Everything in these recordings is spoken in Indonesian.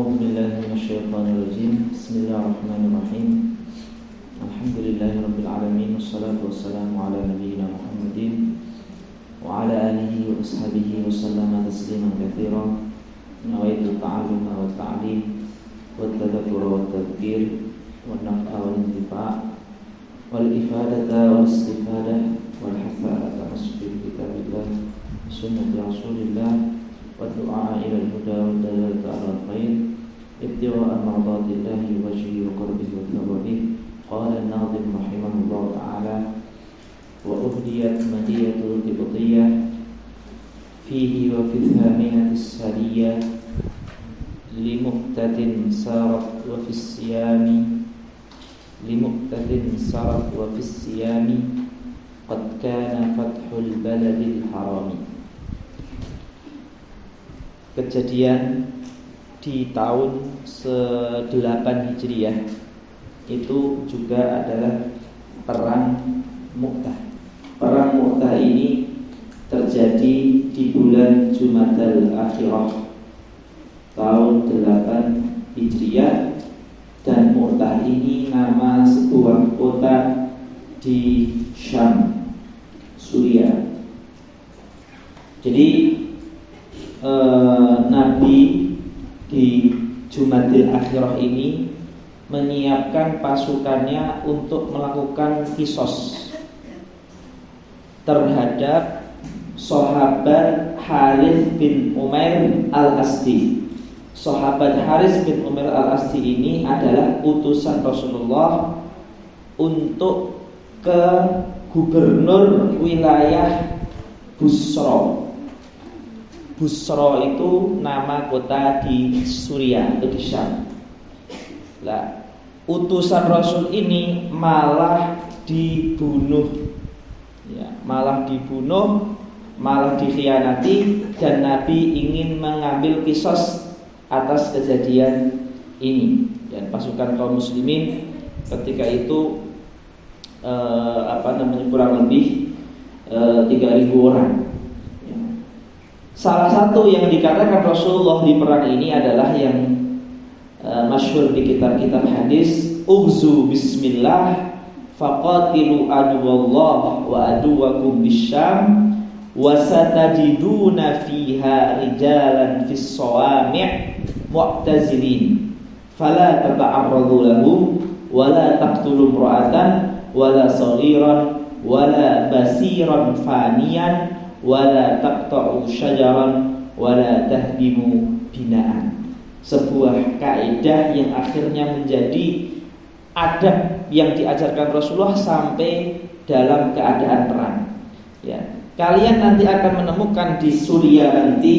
أعوذ بالله من الشيطان الرجيم. بسم الله الرحمن الرحيم. الحمد لله رب العالمين، والصلاة والسلام على نبينا محمد وعلى آله وأصحابه وسلم تسليما كثيرا. نويت التعلم والتعليم والتذكر والتذكير والنفع والانتفاع والإفادة والاستفادة والحث على تمسك بكتاب الله وسنة رسول الله والدعاء إلى الهدى والدلالة على الخير ابتغاء مرضات الله ووجهه وقربه وثوابه. قال الناظم رحمه الله تعالى: وأهديت مدية القبطية فيه وفي الثامنة السرية لمقتد سارت وفي الصيام قد كان فتح البلد الحرام. Kejadian di tahun 8 Hijriah itu juga adalah perang Mu'tah. Perang Mu'tah ini terjadi di bulan Jumadal Akhirah tahun 8 Hijriah, dan Mu'tah ini nama sebuah kota di Syam, Suriah. Jadi Nabi di Jumadil Akhirah ini menyiapkan pasukannya untuk melakukan kisos terhadap sahabat Harits bin Umair al-Asdi. Sahabat Harits bin Umair al-Asdi ini adalah utusan Rasulullah untuk ke gubernur wilayah Busra. Busra itu nama kota di Suriah atau di Syam. Nah, utusan Rasul ini malah dibunuh, malah dikhianati, dan Nabi ingin mengambil kisos atas kejadian ini. Dan pasukan kaum muslimin ketika itu kurang lebih 3.000 orang. Salah satu yang dikatakan Rasulullah di perang ini adalah yang masyhur di kitab-kitab hadis: "Ughzu bismillah faqatilu aduwallah wa aduwakum bisyam wa satajiduna fiha rijalan fis sawami' mu'tazilin fala tata'arradu lahum wa la taqtulu imra'atan wa la saghiran wa la basiran faniyan wala taqta'u syajaran wala tahdimu binaan." Sebuah kaidah yang akhirnya menjadi adab yang diajarkan Rasulullah sampai dalam keadaan perang. Kalian nanti akan menemukan di Suriah nanti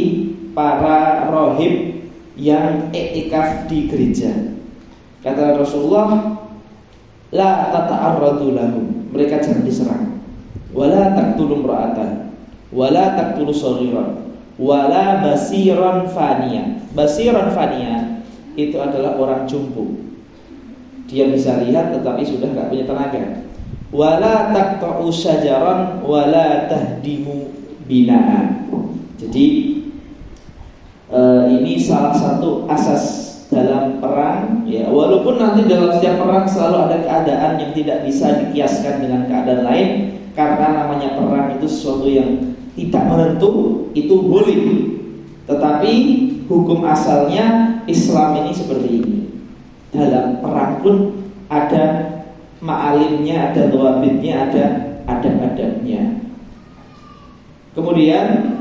para rohib yang i'tikaf di gereja. Kata Rasulullah, la tata'arradu lahum, mereka jangan diserang. Wala taqtulu imra'atan wala taqtulu saghiran wala basiran faniya. Basiran faniya itu adalah orang jumbo, dia bisa lihat tetapi sudah tidak punya tenaga. Wala taqta'u syajaran wala tahdimu binaan. Jadi ini salah satu asas dalam perang, walaupun nanti dalam setiap perang selalu ada keadaan yang tidak bisa dikiaskan dengan keadaan lain, karena namanya perang itu sesuatu yang tidak menentu, itu boleh. Tetapi hukum asalnya Islam ini seperti ini. Dalam perang pun ada ma'alimnya, ada dhawabitnya, ada adab-adabnya. Kemudian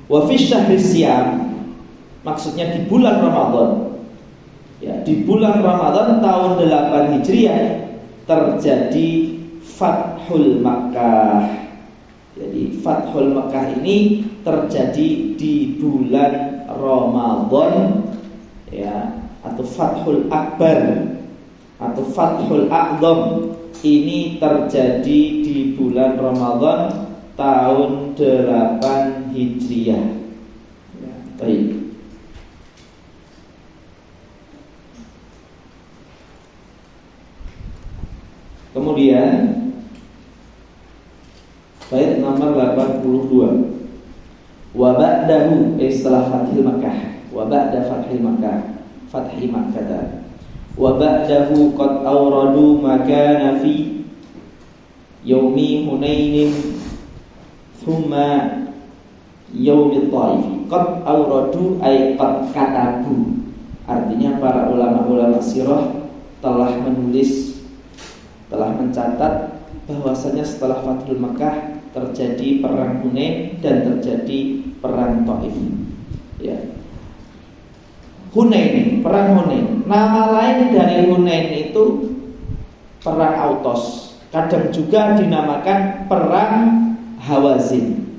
wa fi syahri siyam, maksudnya di bulan Ramadan. Di bulan Ramadan tahun 8 Hijriah terjadi Fathul Makkah. Jadi Fathul Makkah ini terjadi di bulan Ramadan, atau Fathul Akbar atau Fathul A'zam ini terjadi di bulan Ramadan tahun 8 Hijriah. Baik. Kemudian bait nomor 82. Wa ba'dahu setelah Fathil Makkah, wa ba'da Fathil Makkah, Fathi Makkah. Wa ba'dahu qad awradu makana fi yaumi Hunainin thumma yaumit Taif. Qad awradu ay qad katabu. Artinya para ulama-ulama sirah telah menulis, telah mencatat bahwasanya setelah Fathul Makkah terjadi perang Hunain dan terjadi perang Taif. Ya. Hunain, perang Hunain. Nama lain dari Hunain itu perang Autos. Kadang juga dinamakan perang Hawazin.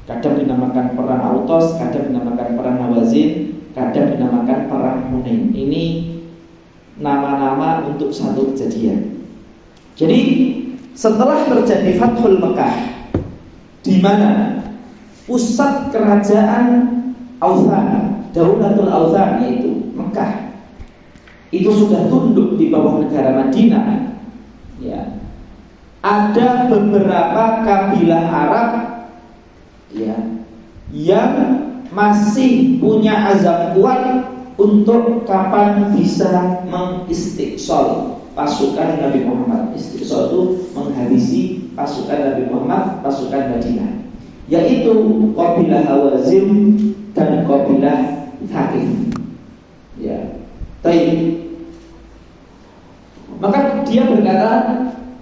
Kadang dinamakan perang Autos, kadang dinamakan perang Hawazin, kadang dinamakan perang Hunain. Ini nama-nama untuk satu kejadian. Jadi setelah terjadi Fathul Makkah, di mana pusat kerajaan Authan, Daulatul Authan yaitu Mekah, itu sudah tunduk di bawah negara Madinah. Ya, ada beberapa kabilah Arab, ya, yang masih punya azam kuat untuk kapan bisa mengistiqsal pasukan Nabi Muhammad. Istiqsal itu menghabisi pasukan Nabi Muhammad, pasukan Madinah, yaitu kabilah Hawazin dan kabilah Thaqif. Ya, baik. Maka dia berkata,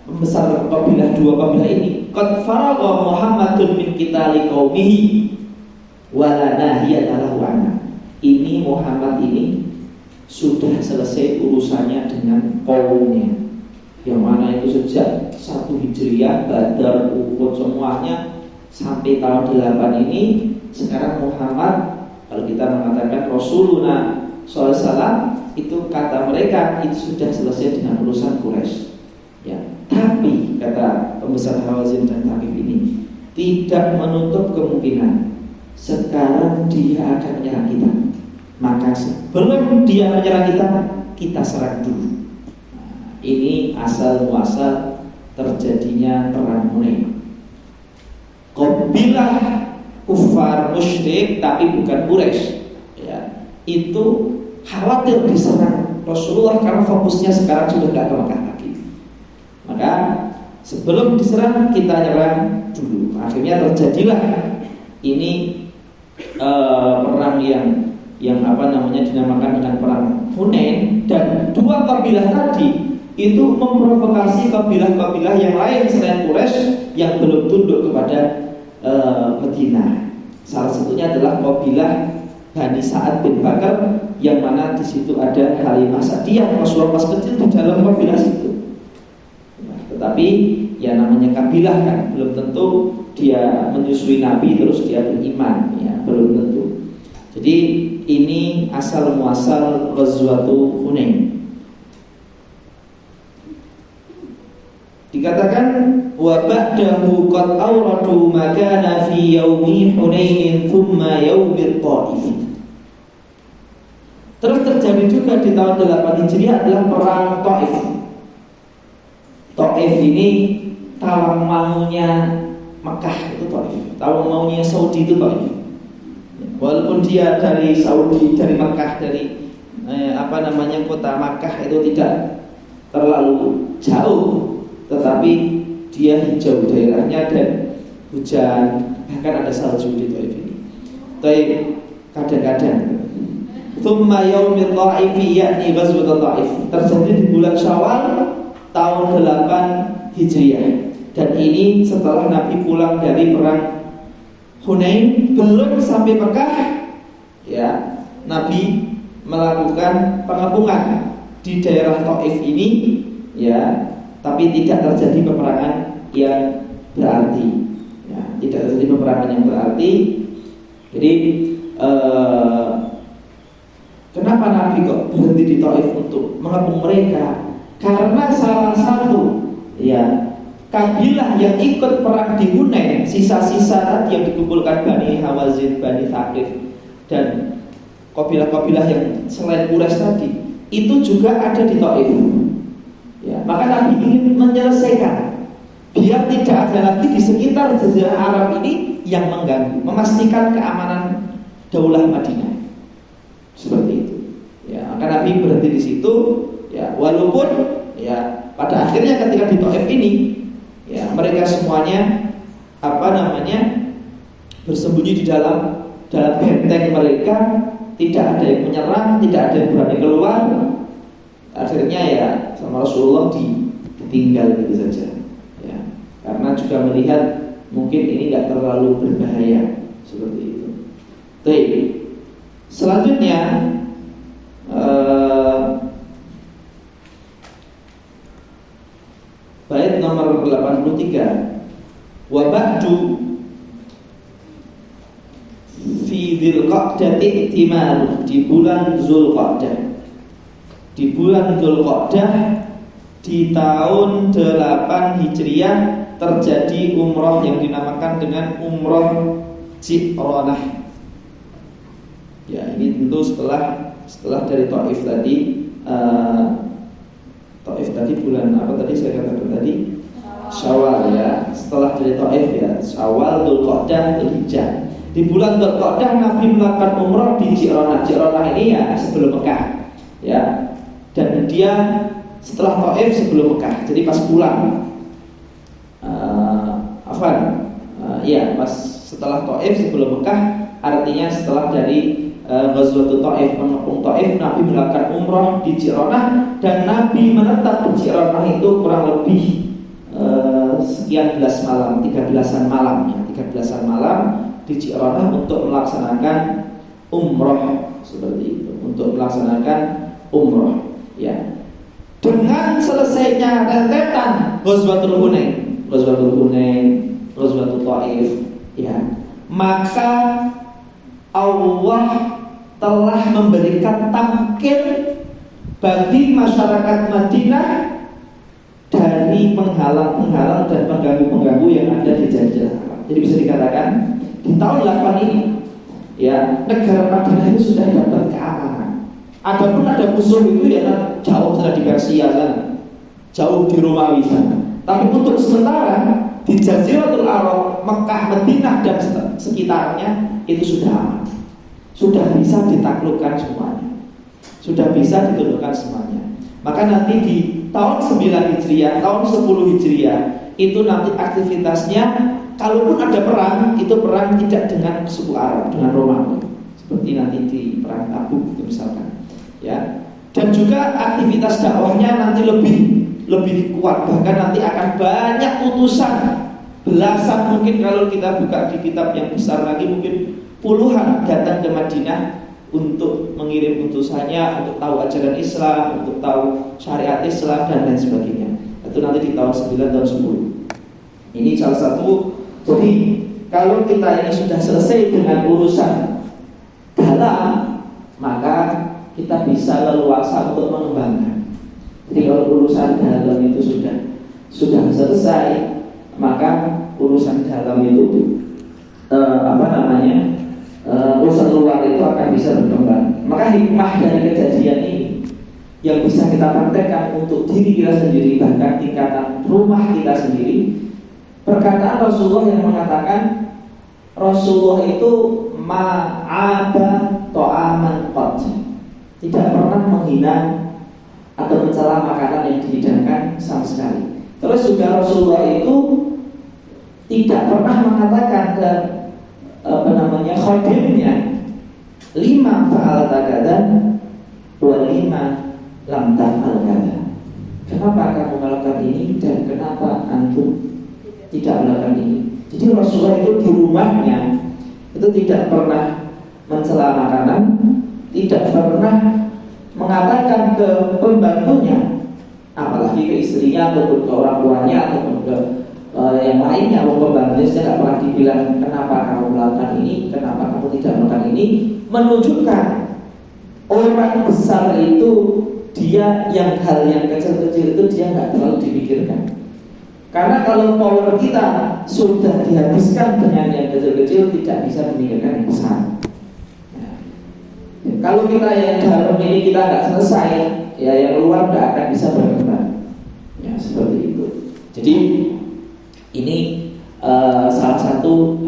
pembesar kabilah, dua kabilah ini, qad faragha Muhammadun min qitali qaumihi wa la nahiyata lahu anhu. Ini Muhammad ini sudah selesai urusannya dengan kaumnya, yang mana itu sejak 1 Hijriah, Badar, Uhud, semuanya sampai tahun 8 ini. Sekarang Muhammad, kalau kita mengatakan Rasulullah SAW, itu kata mereka itu sudah selesai dengan urusan Quraisy. Ya, tapi kata pembesar Hawazin dan Thaqif ini tidak menutup kemungkinan sekarang dia akan menyerang kita. Maka sebelum dia menyerang kita, kita serang dulu. Nah, ini asal muasal terjadinya perang Hunain. Kabilah kufar musyrik tapi bukan Quraisy, ya, itu khawatir diserang Rasulullah karena fokusnya sekarang sudah tidak ke Mekah lagi. Maka sebelum diserang kita nyerang dulu. Akhirnya terjadilah ini perang yang dinamakan dengan perang Hunain. Dan dua kabilah tadi itu memprovokasi kabilah-kabilah yang lain selain Quraisy yang belum tunduk kepada Madinah. Salah satunya adalah kabilah Bani Sa'ad bin Bakar, yang mana di situ ada Halimah Sa'diyah. Rasulullah pas kecil di dalam kabilah situ. Nah, tetapi ya namanya kabilah kan, belum tentu dia menyusui Nabi terus dia beriman, ya belum tentu. Jadi ini asal muasal Ghazwatu Hunain. Dikatakan wa ba'dahu qad awradu makana fi yaumi Hunain thumma yaumit Taif. Terus terjadi juga di tahun 8 Hijriah adalah perang Taif. Taif ini tawang maunya Mekah itu Taif. Tawang maunya Saudi itu Taif. Walaupun dia dari Saudi, dari Mekah, dari kota Makkah itu tidak terlalu jauh, tetapi dia hijau daerahnya dan hujan, bahkan ada salju di Taif ini. Taif kadang-kadang. Tsumma yaumil Taif, yakni ghazwat Taif, terjadi di bulan Syawal tahun 8 Hijriah. Dan ini setelah Nabi pulang dari perang Hunain, belum sampai Mekah, ya, Nabi melakukan pengepungan di daerah Taif ini, ya, tapi tidak terjadi peperangan yang berarti, ya, tidak terjadi peperangan yang berarti. Jadi kenapa Nabi kok berhenti di Taif untuk mengepung mereka? Karena salah satu, ya, kabilah yang ikut perang di Hunain, sisa-sisa tadi yang dikumpulkan Bani Hawazin, Bani Thaqif, dan kabilah-kabilah yang selain Quraisy tadi, itu juga ada di Taif. Ya, maka Nabi ingin menyelesaikan biar tidak ada lagi di sekitar Jazirah Arab ini yang mengganggu, memastikan keamanan Daulah Madinah. Seperti itu. Ya, maka Nabi berhenti di situ. Ya, walaupun ya pada akhirnya ketika di Thaif ini, ya mereka semuanya bersembunyi di dalam benteng mereka, tidak ada yang menyerang, tidak ada yang berani keluar. Akhirnya ya sama Rasulullah ditinggal gitu saja. Ya, karena juga melihat mungkin ini nggak terlalu berbahaya seperti itu. Baik. Selanjutnya bait nomor 83. Wa ba'du fi Dzulqa'dah ihtimal, di bulan Dzulqa'dah. Di bulan Dzulqa'dah di tahun 8 Hijriah terjadi umroh yang dinamakan dengan umroh Ji'ranah. Ya, ini tentu setelah dari Thaif tadi. Thaif tadi bulan apa tadi saya katakan tadi? Syawal ya. Setelah dari Thaif ya, Syawal, Dzulqa'dah, Dzulhijjah. Di bulan Dzulqa'dah Nabi melakukan umroh di Ji'ranah. Ji'ranah ini ya sebelum Mekah. Ya. Dan dia setelah Thaif sebelum Mekah. Jadi pas pulang pas setelah Thaif sebelum Mekah, artinya setelah dari Ghazwatul Thaif, mengepung Thaif, Nabi melakukan umroh di Ji'ranah. Dan Nabi menetap di Ji'ranah itu kurang lebih sekian belas malam, 13-an malam ya, 13-an malam di Ji'ranah untuk melaksanakan umroh seperti itu, untuk melaksanakan umroh ya. Dengan selesainya rentetan Ghazwatul Hunain, Ghazwatul Thaif ya, maka Allah telah memberikan tamkin bagi masyarakat Madinah dari penghalang-penghalang dan pengganggu-pengganggu yang ada di Jazirah Arab. Jadi bisa dikatakan di tahun 8 ini ya, negara Madinah itu sudah dapat keamanan. Adapun ada musuh itu ya jauh sana di Persia sana, jauh di Romawi sana. Tapi untuk sementara di Jaziratul Arab, Mekah, Madinah dan sekitarnya itu sudah aman. Sudah bisa ditaklukkan semuanya. Sudah bisa ditundukkan semuanya. Maka nanti di tahun 9 Hijriah, tahun 10 Hijriah itu nanti aktivitasnya, kalaupun ada perang, itu perang tidak dengan suku Arab, dengan Romawi. Seperti nanti di perang Tabuk itu misalkan. Ya. Dan juga aktivitas dakwahnya nanti lebih kuat. Bahkan nanti akan banyak utusan, belasan mungkin kalau kita buka di kitab yang besar lagi mungkin puluhan datang ke Madinah untuk mengirim utusannya, untuk tahu ajaran Islam, untuk tahu syariat Islam dan lain sebagainya. Itu nanti di tahun 9 tahun 10. Ini salah satu. Jadi kalau kita ini sudah selesai dengan urusan dalam, maka kita bisa leluasa untuk mengembangkan. Jadi kalau urusan dalam itu sudah selesai, maka urusan dalam itu urusan luar itu akan bisa berkembang. Maka hikmah dari kejadian ini yang bisa kita praktekkan untuk diri kita sendiri, bahkan tingkatan rumah kita sendiri. Perkataan Rasulullah yang mengatakan, Rasulullah itu ma'aba to'aman qad, tidak pernah menghina atau mencela makanan yang dihidangkan sama sekali. Terus juga Rasulullah itu tidak pernah mengatakan ke khadimnya, lima fa'al tagadan wa lima lam taf'al kada. Kenapa kamu melakukan ini dan kenapa antum tidak melakukan ini? Jadi Rasulullah itu di rumahnya itu tidak pernah mencela makanan, tidak pernah mengatakan ke pembantunya, apalagi ke istrinya ataupun ke orang tuanya ataupun ke yang lainnya, pembantunya saya tidak pernah dibilang kenapa kamu melakukan ini, kenapa kamu tidak melakukan ini. Menunjukkan orang besar itu dia yang hal yang kecil-kecil itu dia nggak terlalu dipikirkan. Karena kalau power kita sudah dihabiskan dengan yang kecil-kecil, tidak bisa memikirkan yang besar. Kalau kita yang dalam ini kita nggak selesai, ya yang luar nggak akan bisa berkembang. Ya seperti itu. Jadi Ini salah satu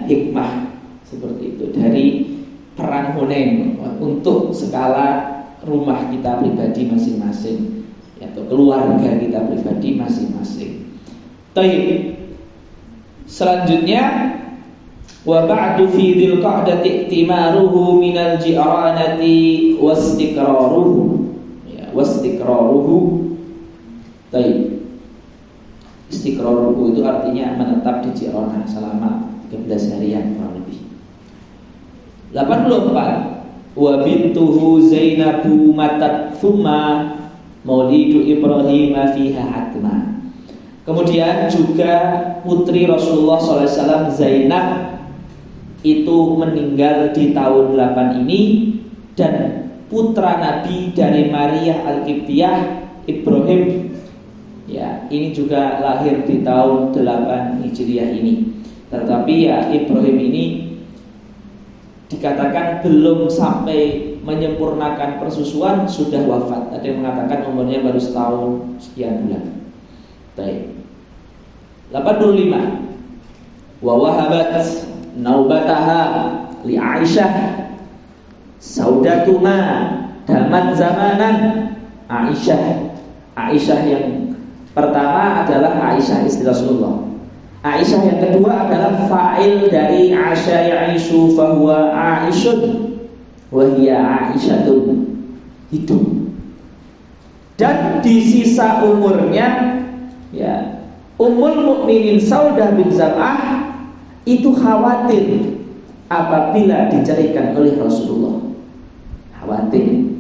hikmah seperti itu dari perang Hunain untuk skala rumah kita pribadi masing-masing atau keluarga kita pribadi masing-masing. Baik. Selanjutnya wa ba'du fi dzil qa'dati i'timaruhu minal ji'ranati wastiqraruhu. Ya, wastiqraruhu. Baik. Istiqraruhu itu artinya menetap di Ji'ranah selama 13 harian kurang lebih. 84. Wa bintuhu Zainabu matat thumma maulidu Ibrahim fiha hatma. Kemudian juga putri Rasulullah SAW Zainab itu meninggal di tahun 8 ini, dan putra Nabi dari Maria Al-Qibtiyah Ibrahim, ya, ini juga lahir di tahun 8 Hijriah ini. Tetapi ya Ibrahim ini dikatakan belum sampai menyempurnakan persusuan sudah wafat. Ada yang mengatakan umurnya baru setahun sekian bulan. Baik. 85. Wa wahabat naubataha li Aisyah saudatuma damat zamanan. Aisyah yang pertama adalah Aisyah istri Rasulullah. Aisyah yang kedua adalah fa'il dari Asya ya'ishu fahuwa Aisyun wa hiya Aisyatun, hidup. Dan di sisa umurnya, ya, Ummul Mukminin Saudah bin Zam'ah itu khawatir apabila dicarikan oleh Rasulullah. Khawatir.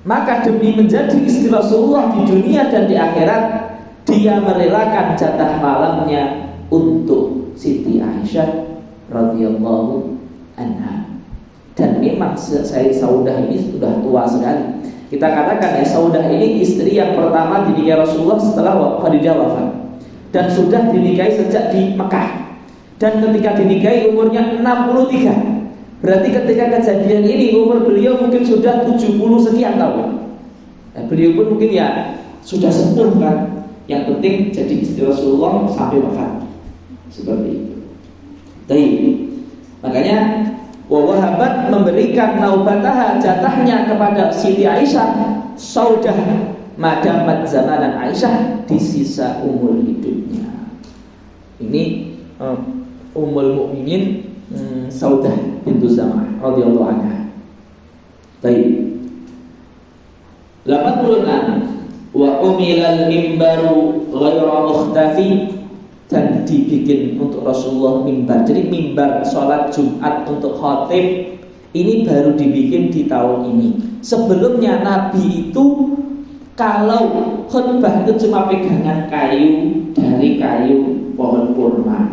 Maka demi menjadi istri Rasulullah di dunia dan di akhirat, dia merelakan jatah malamnya untuk Siti Aisyah radhiyallahu anha. Dan memang saya Saudah ini sudah tua sekali. Kita katakan ya, Saudah ini istri yang pertama dinikahi Rasulullah setelah Khadijah wafat, dan sudah dinikahi sejak di Mekah. Dan ketika dinikahi umurnya 63. Berarti ketika kejadian ini umur beliau mungkin sudah 70 sekian tahun. Nah, beliau pun mungkin ya sudah sepuh kan. Yang penting jadi istri Rasulullah sampai wafat. Seperti itu. Baik. Makanya wahabat memberikan naubataha, jatahnya kepada Siti Aisyah Saudah madamat zamanan Aisyah di sisa umur hidupnya. Ini Ummul Mukminin Saudah bintu Zam'ah radhiyallahu anha. Baik. 86. Wa umilal mimbaru ghairu mukhtafi, dan dibikin untuk Rasulullah mimbar. Jadi mimbar sholat Jumat untuk khatib ini baru dibikin di tahun ini. Sebelumnya Nabi itu kalau khutbah itu cuma pegangan kayu dari kayu pohon kurma,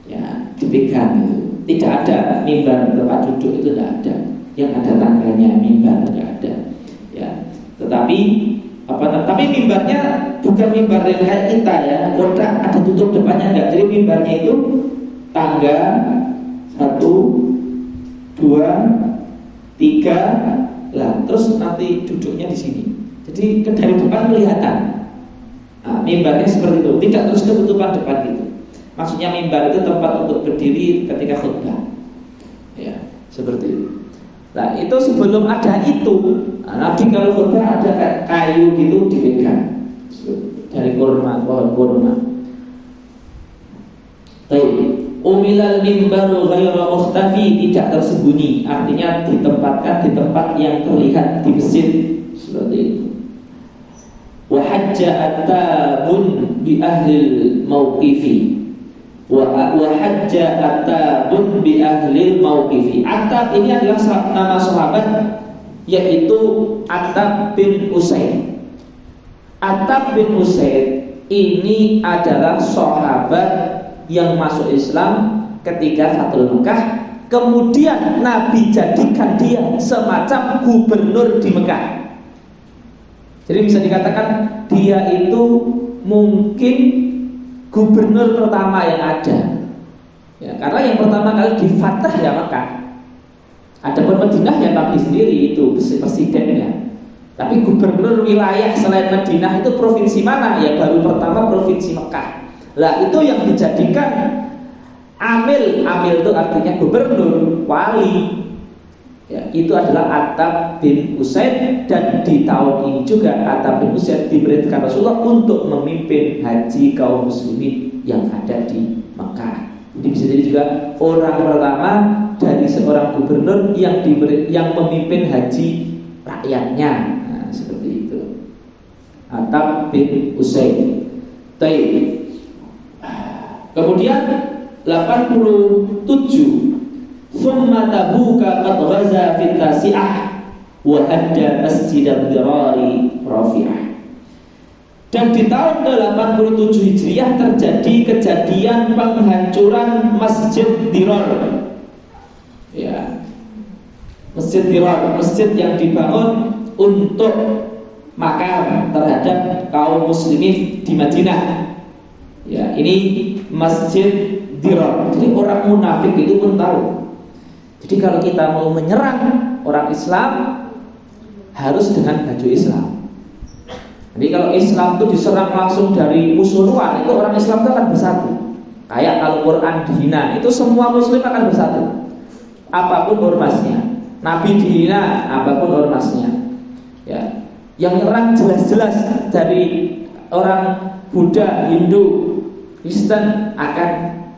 ya, dipegang itu. Tidak ada mimbar tempat duduk, itu tidak ada. Yang ada tangganya mimbar tidak ada. Ya, tetapi mimbarnya bukan mimbar yang kayak kita ya, kotak ada tutup depannya enggak. Jadi mimbarnya itu tangga 1, 2, 3, lah terus nanti duduknya di sini. Jadi dari depan kelihatan. Nah, mimbarnya seperti itu, tidak terus ketutupan depan gitu. Maksudnya mimbar itu tempat untuk berdiri ketika khutbah. Ya, seperti itu. Nah, itu sebelum ada itu, Nabi kalau khutbah ada kayu gitu dipegang dari kurma, pohon kurma. Baik. Umilal mimbaru ghairu mukhtafi, tidak tersembunyi, artinya ditempatkan di tempat yang terlihat di masjid, seperti itu. Wa hajja atabun bi ahlil mauqifi. Wa hajja atabun bi ahlil mauqifi. Atab ini adalah nama sahabat, yaitu Atab bin Usaid. Atab bin Usaid ini adalah sahabat yang masuk Islam ketika Fathul Mekah. Kemudian Nabi jadikan dia semacam gubernur di Mekah. Jadi bisa dikatakan dia itu mungkin gubernur pertama yang ada, ya, karena yang pertama kali difatah ya Mekah. Adapun Madinah ya Nabi sendiri itu presidennya. Tapi gubernur wilayah selain Madinah itu provinsi mana? Ya baru pertama provinsi Mekah. Lah itu yang dijadikan amil itu artinya gubernur, wali. Ya, itu adalah Attab bin Usaid, dan di tahun ini juga Attab bin Usaid diperintahkan Rasulullah untuk memimpin haji kaum muslimin yang ada di Mekah. Jadi bisa jadi juga orang pertama dari seorang gubernur yang memimpin haji rakyatnya. Nah, seperti itu. Attab bin Usaid. Kemudian 87, Thumma Tabuka qad ghaza fi tasi'ah wa hadda masjid ad-dirari rafi'ah. Dan di tahun ke-87 Hijriah terjadi kejadian penghancuran Masjid Dirar. Ya. Masjid Dirar, masjid yang dibangun untuk makam terhadap kaum muslimin di Madinah. Ya, ini Masjid Dirar. Jadi orang munafik itu pun tahu. Jadi kalau kita mau menyerang orang Islam harus dengan baju Islam. Jadi kalau Islam itu diserang langsung dari musuh luar, itu orang Islam itu akan bersatu. Kayak kalau Quran dihina, itu semua muslim akan bersatu. Apapun ormasnya. Nabi dihina, apapun ormasnya. Ya. Yang nyerang jelas-jelas dari orang Buddha, Hindu, Kristen akan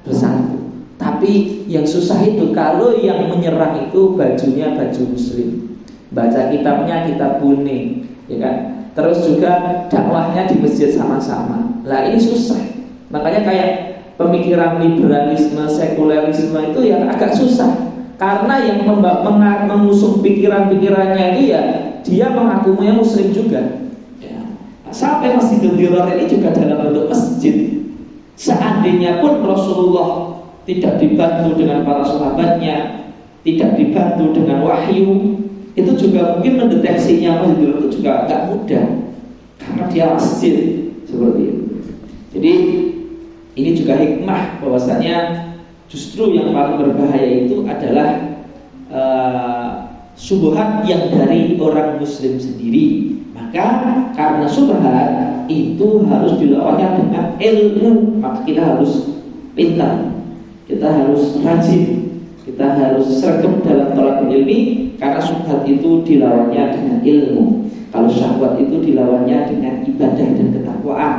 bersatu. Tapi yang susah itu kalau yang menyerang itu bajunya baju muslim, baca kitabnya kitab kuning, ya kan? Terus juga dakwahnya di masjid sama-sama. Lah ini susah. Makanya kayak pemikiran liberalisme, sekulerisme itu yang agak susah. Karena yang mengusung pikiran-pikirannya itu ya dia mengakuinya muslim juga. Ya. Sampai Masjidil Dirar ini juga dalam bentuk masjid. Seandainya pun Rasulullah tidak dibantu dengan para sahabatnya, tidak dibantu dengan wahyu, itu juga mungkin mendeteksinya Masjidil itu juga agak mudah karena dia masjid seperti itu. Jadi ini juga hikmah bahwasanya justru yang paling berbahaya itu adalah syubhat yang dari orang muslim sendiri. Maka karena syubhat itu harus dilawannya dengan ilmu, maka kita harus pintar, kita harus rajin, kita harus sergap dalam thalabul ilmi, karena syubhat itu dilawannya dengan ilmu. Kalau syahwat itu dilawannya dengan ibadah dan ketakwaan.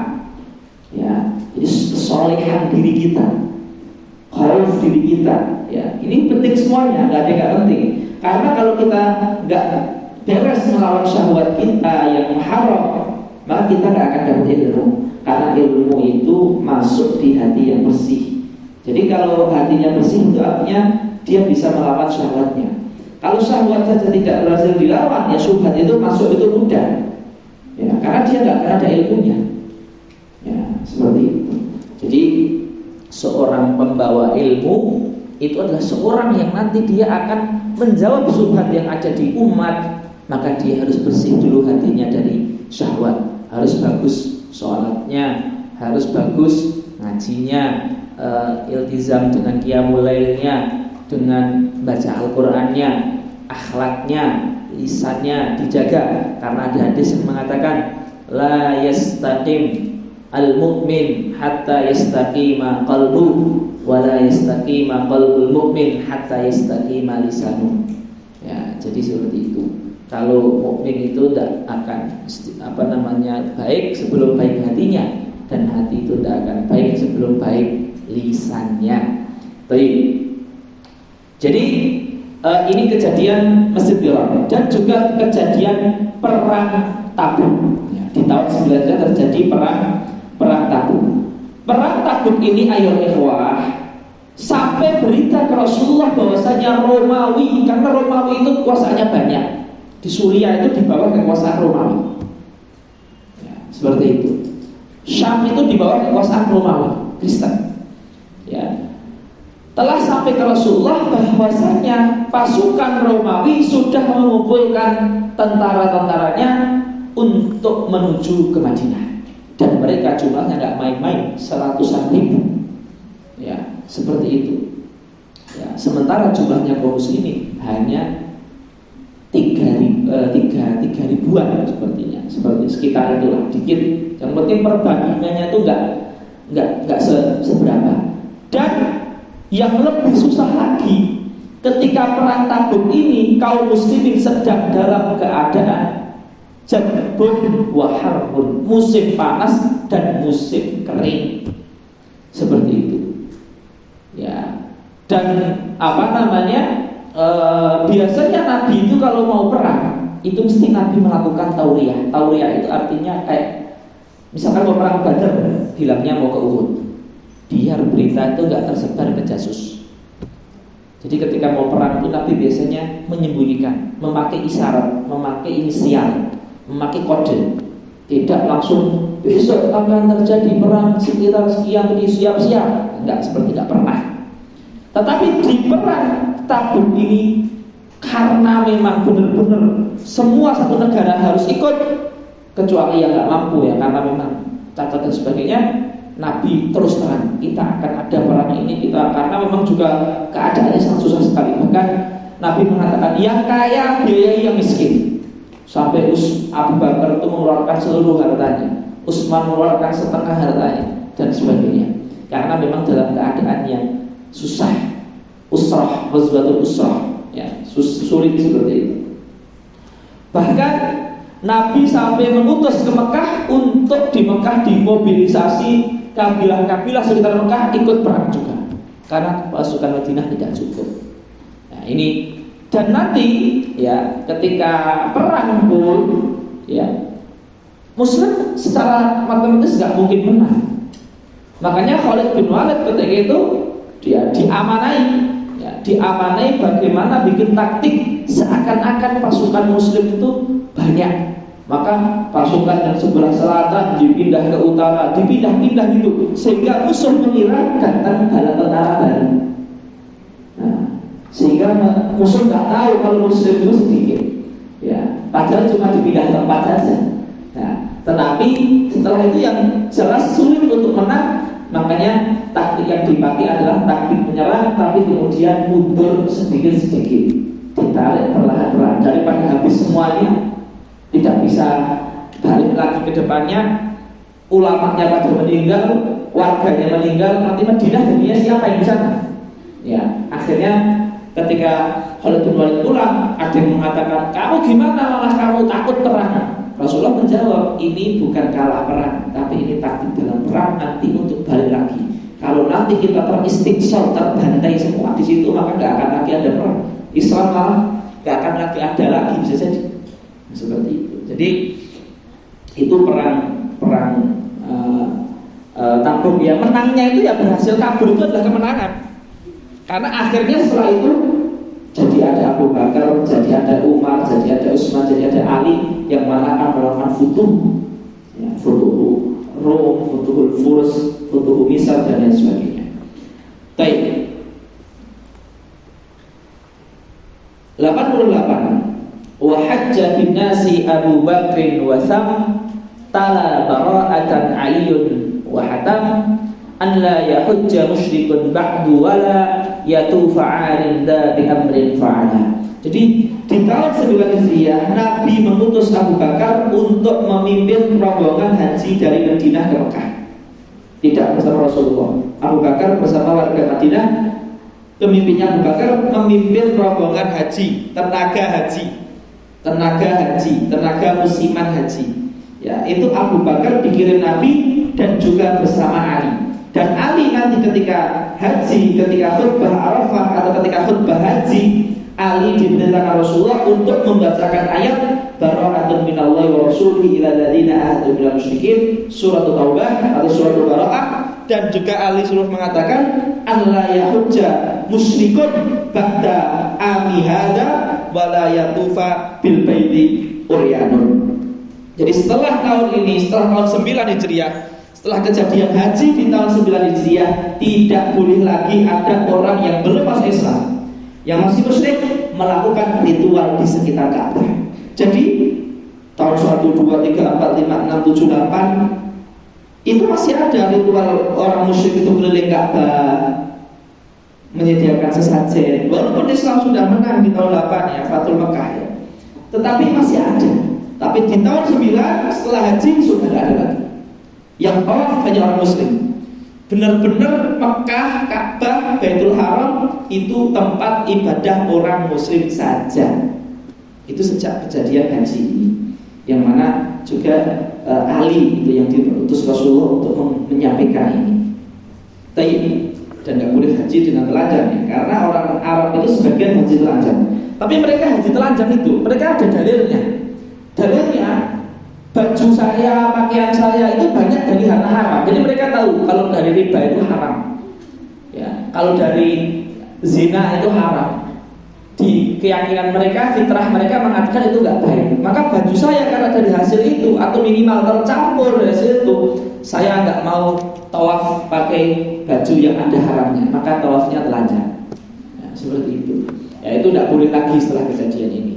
Ya, jadi kesolehan diri kita, khauf diri kita. Ya, ini penting semuanya, nggak ada yang nggak penting. Karena kalau kita nggak beres melawan syahwat kita yang haram, maka kita nggak akan dapat ilmu. Karena ilmu itu masuk di hati yang bersih. Jadi kalau hatinya bersih itu artinya dia bisa melawan syahwatnya. Kalau syahwat saja tidak berhasil dilawan, ya syubhat itu masuk itu mudah. Ya, karena dia nggak akan ada ilmunya. Ya, seperti itu. Jadi seorang pembawa ilmu itu adalah seorang yang nanti dia akan menjawab syubhat yang ada di umat. Maka dia harus bersih dulu hatinya dari syahwat. Harus bagus sholatnya, harus bagus ngajinya, iltizam dengan qiyamul lailnya, dengan baca Al-Qur'annya, akhlaknya, lisannya dijaga. Karena ada hadis yang mengatakan la yastaqim al-mu'min hatta yastaqima qalbuhu wa la yastaqima qalbul mu'min hatta yastaqima lisanuhu. Ya, jadi seperti itu. Kalau mukmin itu tidak akan baik sebelum baik hatinya, dan hati itu tidak akan baik sebelum baik lisannya. Jadi ini kejadian Masjid Dirar dan juga kejadian perang Tabuk. Ya, di tahun 9 terjadi perang Tabuk. Perang Tabuk ini ayo ikhwah, sampai berita ke Rasulullah bahwasanya Romawi, karena Romawi itu kuasanya banyak. Di Suriah itu di bawah kekuasaan Romawi. Ya, seperti itu. Syam itu di bawah kekuasaan Romawi, Kristen. Ya. Telah sampai ke Rasulullah bahwasanya pasukan Romawi sudah mengumpulkan tentara-tentaranya untuk menuju ke Madinah. Dan mereka jumlahnya nggak main-main, 100-an ribu. Ya, seperti itu. Ya, sementara jumlahnya kaum muslimin hanya 3 ribuan sepertinya, seperti sekitar itulah, dikit. Yang penting perbandingannya itu nggak seberapa. Dan yang lebih susah lagi, ketika perang Tabuk ini kaum muslimin sedang dalam keadaan jadbun wa harbun, musim panas dan musim kering, seperti itu. Ya, dan biasanya Nabi itu kalau mau perang itu mesti Nabi melakukan tauriyah. Tauriyah itu artinya kayak misalkan mau perang Badar, bilangnya mau ke Uhud, biar berita itu nggak tersebar ke jasus. Jadi ketika mau perang itu Nabi biasanya menyembunyikan, memakai isyarat, memakai inisial, memakai kode. Tidak langsung besok akan terjadi perang sekitar sekian, jadi siap-siap. Nggak pernah. Tetapi di perang Tabuk ini, karena memang benar-benar semua satu negara harus ikut, kecuali yang nggak mampu ya, karena memang cacat dan sebagainya, Nabi terus terang kita akan ada perang ini karena memang juga keadaannya sangat susah sekali. Bahkan Nabi mengatakan yang kaya biayai yang miskin, sampai Abu Bakar itu mengeluarkan seluruh hartanya, Utsman mengeluarkan setengah hartanya dan sebagainya, karena memang dalam keadaan yang susah, usrah, ghazwatul usrah, ya, sulit seperti itu. Bahkan Nabi sampai mengutus ke Mekah untuk di Mekah dimobilisasi kabilah-kabilah sekitar Mekah ikut perang juga, karena pasukan Madinah tidak cukup. Nah ini, dan nanti ya ketika perang pun ya Muslim secara matematis nggak mungkin menang. Makanya Khalid bin Walid ketika itu dia diamanai bagaimana bikin taktik seakan-akan pasukan Muslim itu banyak. Maka pasukan yang sebelah selatan dipindah ke utara, dipindah-pindah gitu, sehingga musuh mengira datang bala tentara baru. Nah, sehingga musuh nggak tahu kalau Muslim itu sedikit, ya, padahal cuma dipindah tempat saja. Nah, tetapi setelah itu yang jelas sulit untuk menang. Makanya taktik yang dipakai adalah taktik menyerang, tapi kemudian mundur sedikit-sedikit, ditarik perlahan-lahan daripada habis semuanya, tidak bisa balik lagi ke depannya. Ulamanya pada meninggal, warganya meninggal, nanti Madinah jadinya siapa yang di sana? Ya, akhirnya ketika Khalid bin Walid pulang, ada yang mengatakan, kamu gimana malah kamu takut perang? Rasulullah menjawab, ini bukan kalah perang, tapi ini taktik dalam perang nanti untuk balik lagi. Kalau nanti kita teristiqsal, terbantai semua di situ, maka nggak akan lagi ada perang. Islam malah nggak akan lagi ada lagi, bisa jadi seperti itu. Jadi itu perang Tabuk ya, menangnya itu ya berhasil kabur, itu adalah kemenangan. Karena akhirnya setelah itu jadi ada Abu Bakar, jadi ada Umar, jadi ada Utsman, jadi ada Ali yang mana akan melakukan futuh, ya, futuh Rom, futuh Furs, futuh Misr dan lain sebagainya. Baik. 88. Wa hajja bin nasi Abu Bakrin wa Sam tala bara'atan Aliyun wa hatam an la yahujja musyrikun ba'du wala yatufa 'alinda bi amrin fa'ala. Jadi di tahun 9 Hijriah Nabi mengutus Abu Bakar untuk memimpin rombongan haji dari Madinah ke Mekah. Tidak bersama Rasulullah. Abu Bakar bersama warga Madinah, pemimpinnya Abu Bakar memimpin rombongan haji, tenaga musiman haji. Ya, itu Abu Bakar dikirim Nabi dan juga bersama Ali. Dan Ali nanti ketika haji, ketika khutbah Arafah atau ketika khutbah haji, Ali diperintahkan Rasulullah untuk membacakan ayat Bara'atun minallahi wa rasulihi ila alladziina ahadu minal musyrikin, surat Taubah atau surat Bara'ah. Dan juga Ali suruh mengatakan alla yahujja musyrikun ba'da ami hada wa la yatufa bil baiti uryanun. Jadi setelah tahun ini, setelah tahun 9 Hijriah, setelah kejadian haji di tahun 9 Hijriah, tidak boleh lagi ada orang yang belum masuk Islam, yang masih musyrik, melakukan ritual di sekitar Ka'bah. Jadi tahun 1, 2, 3, 4, 5, 6, 7, 8 itu masih ada ritual orang musyrik itu keliling Ka'bah, menyediakan sesajen. Walaupun Islam sudah menang di tahun 8 ya, Fathul Mekah ya, tetapi masih ada. Tapi di tahun 9 setelah haji sudah tidak ada lagi. Yang tawaf hanya orang muslim. Benar-benar Mekah, Ka'bah, Baitul Haram itu tempat ibadah orang muslim saja. Itu sejak kejadian haji ini, yang mana juga Ali itu yang diutus Rasulullah untuk menyampaikan ini. Dan nggak boleh haji dengan telanjang ya, karena orang Arab itu sebagian haji telanjang. Tapi mereka haji telanjang itu, mereka ada dalilnya. Dalilnya, baju saya, pakaian saya itu banyak dari harta haram. Jadi mereka tahu kalau dari riba itu haram. Ya, kalau dari zina itu haram. Di keyakinan mereka, fitrah mereka mengatakan itu nggak baik. Maka baju saya karena dari hasil itu atau minimal tercampur dari hasil itu, saya nggak mau tawaf pakai baju yang ada haramnya. Maka tawafnya telanjang. Ya, seperti itu. Ya, itu tidak boleh lagi setelah kejadian ini.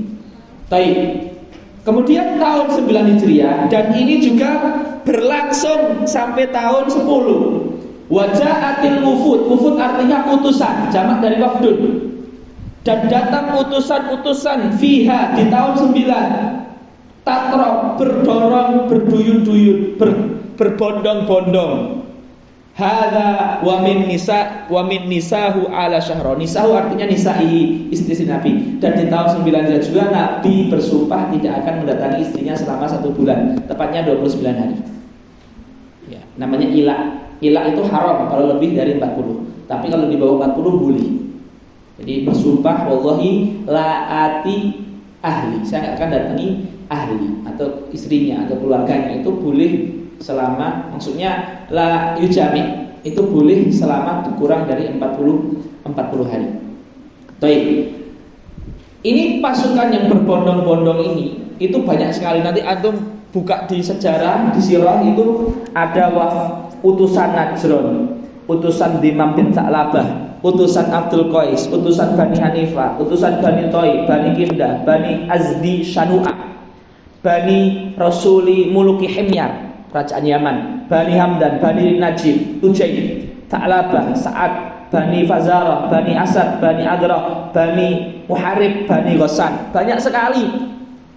Baik. Kemudian tahun 9 Hijriah, dan ini juga berlangsung sampai tahun 10. Waja'atil wufud. Wufud artinya utusan, jamak dari wafdun. Dan datang utusan-utusan fiha di tahun 9. Tatrok, berdorong, berduyun-duyun, berbondong-bondong. Hadza wa min nisahu ala syahra. Nisahu artinya nisa'i, istri Nabi. Dan di tahun 9 juga Nabi bersumpah tidak akan mendatangi istrinya selama 1 bulan, tepatnya 29 hari. Ya, namanya ila. Ila itu haram kalau lebih dari 40. Tapi kalau di bawah 40 boleh. Jadi bersumpah wallahi la ati ahli. Saya akan datangi ahli atau istrinya atau keluarganya, itu boleh selama, maksudnya la yujami, itu boleh selama kurang dari 40 hari. Baik. Ini pasukan yang berbondong-bondong ini itu banyak sekali. Nanti antum buka di sejarah, di sirah itu ada utusan Najron, utusan Dimam bin Sa'labah, utusan Abdul Qais, utusan Bani Hanifah, utusan Bani Toy, Bani Kindah, Bani Azdi Shanu'a, Bani Rasuli Muluki Himyar, kerajaan Yaman, Bani Hamdan, Bani Najib, Ujaid, Ta'labah, Sa'ad, Bani Fazarah, Bani Asad, Bani Adrah, Bani Muharib, Bani Ghassan. Banyak sekali.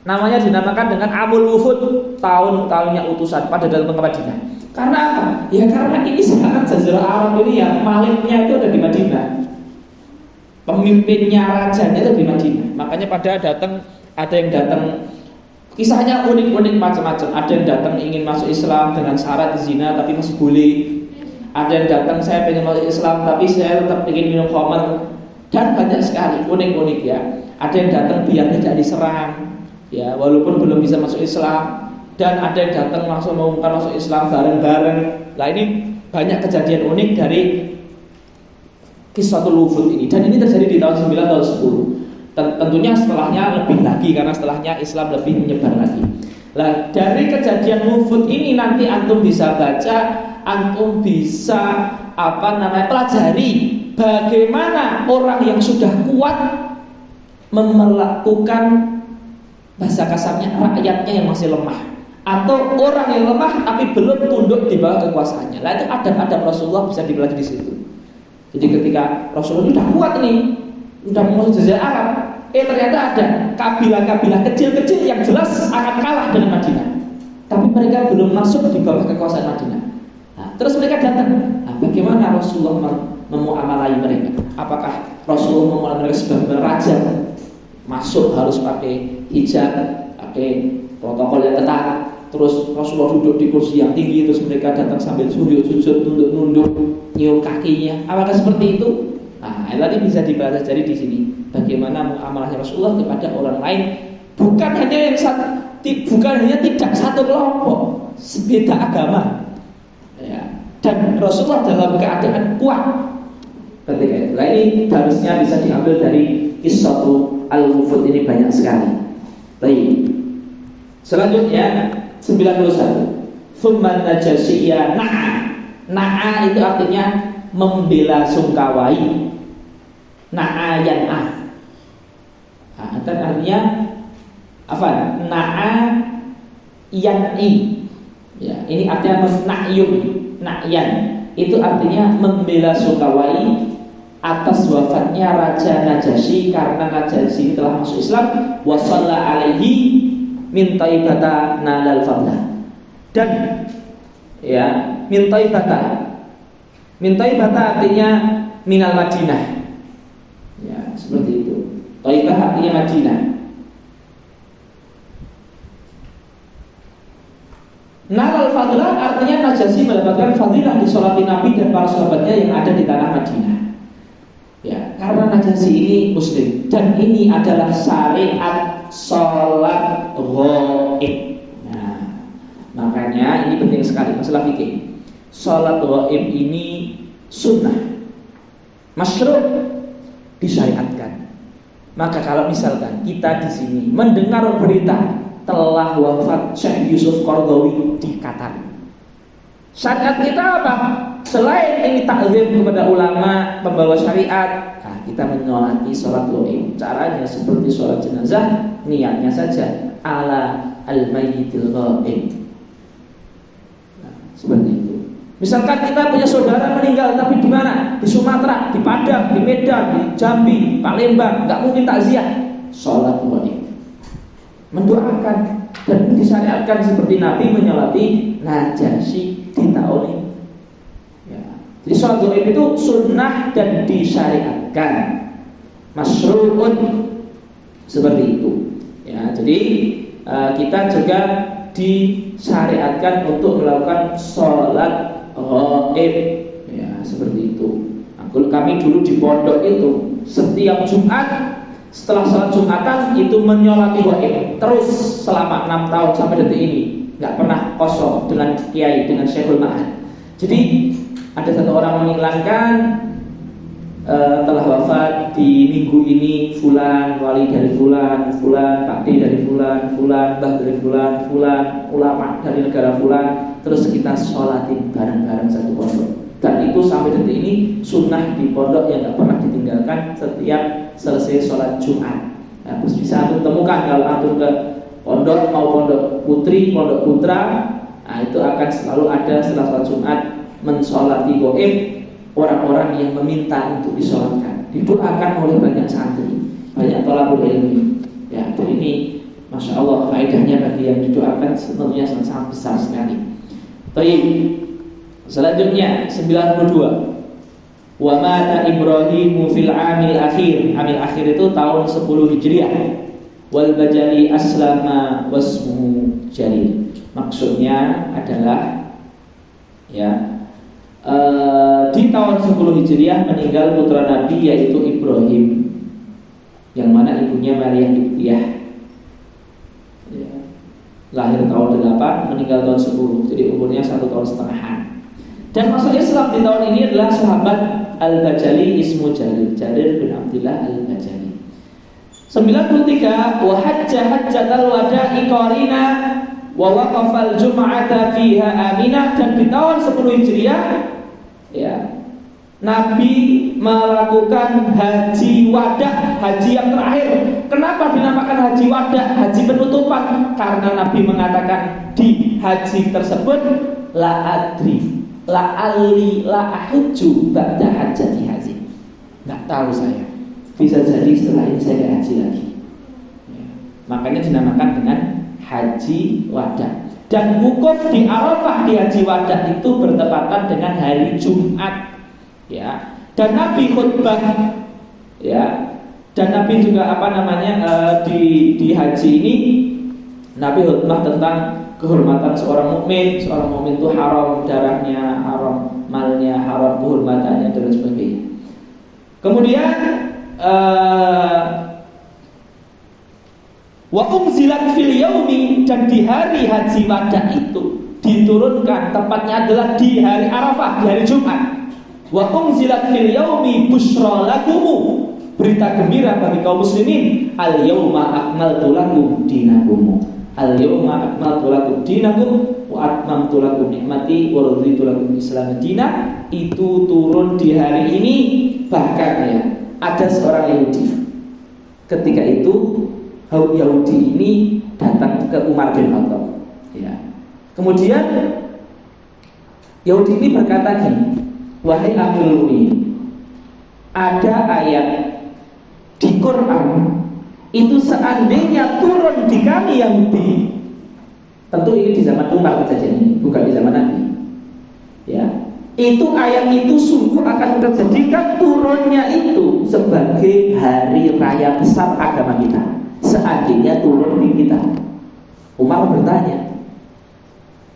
Namanya dinamakan dengan Amul Wufud, tahun-tahunnya utusan pada datang ke Madinah. Karena apa? Ya karena ini sangat Jazirah Arab ini ya, maliknya itu ada di Madinah, pemimpinnya, rajanya itu di Madinah. Makanya pada datang, ada yang datang, kisahnya unik-unik macam-macam. Ada yang datang ingin masuk Islam dengan syarat zina tapi masih boleh. Ada yang datang saya pengen masuk Islam tapi saya tetap ingin minum khamar. Dan banyak sekali unik-unik ya. Ada yang datang biar tidak diserang, ya walaupun belum bisa masuk Islam. Dan ada yang datang langsung mengumumkan masuk Islam bareng-bareng. Nah ini banyak kejadian unik dari Qissatul Wufud ini. Dan ini terjadi di tahun 9 tahun 10. Tentunya setelahnya lebih lagi, karena setelahnya Islam lebih menyebar lagi. Nah dari kejadian Wufud ini nanti antum bisa baca, antum bisa pelajari bagaimana orang yang sudah kuat melakukan, bahasa kasarnya, rakyatnya yang masih lemah, atau orang yang lemah tapi belum tunduk di bawah kekuasaannya. Nah itu adab-adab Rasulullah bisa dipelajari di situ. Jadi ketika Rasulullah sudah kuat nih, sudah masuk Jazirah Arab, ternyata ada kabilah-kabilah kecil-kecil yang jelas akan kalah dengan Madinah, tapi mereka belum masuk di bawah kekuasaan Madinah. Nah, terus mereka datang. Nah, bagaimana Rasulullah memuamalai mereka? Apakah Rasulullah memuamalai mereka sebagai raja? Masuk harus pakai hijab, pakai protokol yang ketat. Terus Rasulullah duduk di kursi yang tinggi, terus mereka datang sambil sujud, nunduk, nyium kakinya. Apakah seperti itu? Nah, tadi bisa dipelajari di sini. Bagaimana muamalahnya Rasulullah kepada orang lain, bukan hanya tidak satu kelompok, sebeda agama. Ya. Dan Rasulullah dalam keadaan kuat ketika itu. Nah, ini harusnya bisa diambil dari Qissatul Al-Wufud ini banyak sekali. Baik. Selanjutnya 91. Tsumman najasiyya na'a. Na'a itu artinya membela sungkawai. Na'a yan'ah. Nah, dan artinya apa? Na'a yan'i. Ya, ini artinya na'yun, na'yan. Itu artinya membela sungkawai atas wafatnya Raja Najasyi, karena Najasyi telah masuk Islam. Wa shalla alaihi min taibata nalal fadlah. Dan ya, min taibata Min Thaibah artinya minal Madinah. Ya, seperti itu. Thaibah artinya Madinah. Nalal fadlah artinya Najasyi mendapatkan fadilah di sholat Nabi dan para sahabatnya yang ada di tanah Madinah. Ya, karena Najasyi ini muslim dan ini adalah syariat sholat ghaib. Nah, makanya ini penting sekali masalah fikih. Sholat ghaib ini sunnah, masyru', disyariatkan. Maka kalau misalkan kita di sini mendengar berita telah wafat Syekh Yusuf Qaradawi di Qatar, syariat kita apa? Selain ini takzim kepada ulama pembawa syariat, nah, kita menyolati sholat ghaib. Caranya seperti sholat jenazah, niatnya saja ala al-mayyitil ghaib. Nah, seperti itu. Misalkan kita punya saudara meninggal tapi di mana? Di Sumatera, di Padang, di Medan, di Jambi, Palembang, nggak mungkin takziah. Sholat ghaib. Mendoakan dan disyariatkan seperti Nabi menyolati Najasyi di tahun ini. Ya. Jadi sholat ghaib itu sunnah dan disyariatkan, masyru'un, seperti itu. Ya, jadi kita juga disyariatkan untuk melakukan sholat ghaib. Ya, seperti itu. Nah, kami dulu di pondok itu setiap Jumat setelah sholat Jumatan itu menyolati ghaib terus selama 6 tahun sampai detik ini, nggak pernah kosong dengan kiai, dengan Syekhul Ma'ad. Jadi ada satu orang menghilangkan telah wafat di minggu ini, fulan, wali dari fulan, fulan, pakde dari fulan, fulan, bah dari fulan, fulan, ulama dari negara fulan, terus kita sholatin bareng-bareng satu pondok. Dan itu sampai detik ini sunnah di pondok yang nggak pernah ditinggalkan setiap selesai sholat Jumat. Nah, terus bisa antum temukan kalau antum ke pondok, mau pondok putri, pondok putra, nah itu akan selalu ada setelah sholat Jumat mensolati ghaib orang-orang yang meminta untuk disolatkan, didoakan oleh banyak santri, banyak thalabul ilmi. Ya, jadi ini masya Allah faedahnya bagi yang didoakan sebenarnya sangat besar sekali. Baik. Selanjutnya 92. Wa mata Ibrahimu fil amil akhir. Amil akhir itu tahun 10 Hijriah. Wal Bajali aslama wasmuhu Jalil. Maksudnya adalah ya di tahun 10 Hijriah meninggal putra Nabi yaitu Ibrahim, yang mana ibunya Maria Qibtiyah. Ya. Lahir tahun 8, meninggal tahun 10. Jadi umurnya 1 tahun setengahan. Dan masuk Islam di tahun ini adalah sahabat Al-Bajali ismu Jalil, Jarir bin Abdullah Al-Bajali. 93. Wa hajja hajjatal wada'i qarina wa waqafal jum'ata fiha aminah. Dan di tahun 10 Hijriah ya, Nabi melakukan haji wadah, haji yang terakhir. Kenapa dinamakan haji wadah, haji penutupan? Karena Nabi mengatakan di haji tersebut la adri la'alli la'ahujju ba'da hajjati haji. Nggak tahu saya, bisa jadi setelah ini saya nggak haji lagi ya. Makanya dinamakan dengan haji wadah. Dan wukuf di Arafah di haji wadah itu bertepatan dengan hari Jumat ya. Dan Nabi khutbah ya. Dan Nabi juga di haji ini Nabi khutbah tentang kehormatan seorang mukmin. Seorang mukmin itu haram darahnya, haram malnya, haram kehormatannya dan sebagainya. Kemudian wa unzilat fil yaumi, dan di hari haji wadah itu diturunkan, tepatnya adalah di hari Arafah, di hari Jumat. Wa unzilat fil yaumi busyra lakum, berita gembira bagi kaum muslimin. Al yauma akmaltu lakum dinakum. Al yauma akmaltu lakum dinakum wa atmamtu lakum nikmati wa raditu lakum Islam dinan. Itu turun di hari ini. Bahkan ya, ada seorang Yahudi. Ketika itu Yahudi ini datang ke Umar bin Khattab ya. Kemudian Yahudi ini berkata gini, wahai Amirul Mukminin, ada ayat di Quran itu seandainya turun di kami Yahudi, tentu ini di zaman Umar kejadian ini, bukan di zaman Nabi ya. Itu ayat itu sungguh akan terjadikan turunnya itu sebagai hari raya besar agama kita. Seandainya turun di kita. Umar bertanya,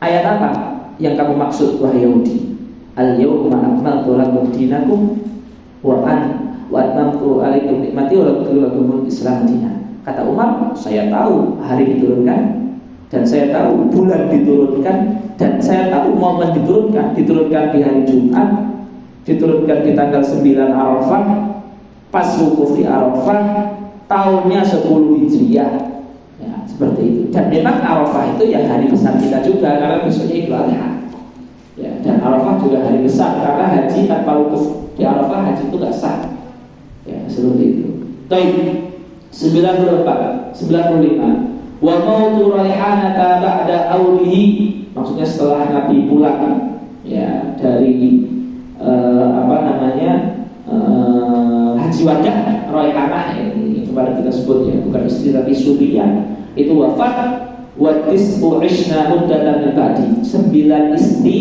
ayat apa yang kamu maksud wahai Yahudi? Al-yawma akmaltu lakum dinakum wa atmamtu alaikum nikmati wa raditu lakumul Islam dinan. Kata Umar, saya tahu hari diturunkan, dan saya tahu bulan diturunkan, dan saya tahu momen diturunkan di hari Jumat, diturunkan di tanggal 9 Arafah, pas wukuf di Arafah, tahunnya 10 Hijriah. Ya, seperti itu. Dan memang Arafah itu ya hari besar kita juga, karena besoknya Idul Adha. Ya, dan Arafah juga hari besar, karena haji tanpa wukuf di Arafah, haji itu gak sah. Ya, seperti itu. Baik, 95. Wa mautu raihanata ba'da aulihi, maksudnya setelah Nabi pulang ya dari haji wada. Raihanah ini kemarin kita sebut ya, bukan istri tapi Suriah, itu wafat. Wa tis'u ishna muddatan min ba'di, 9 istri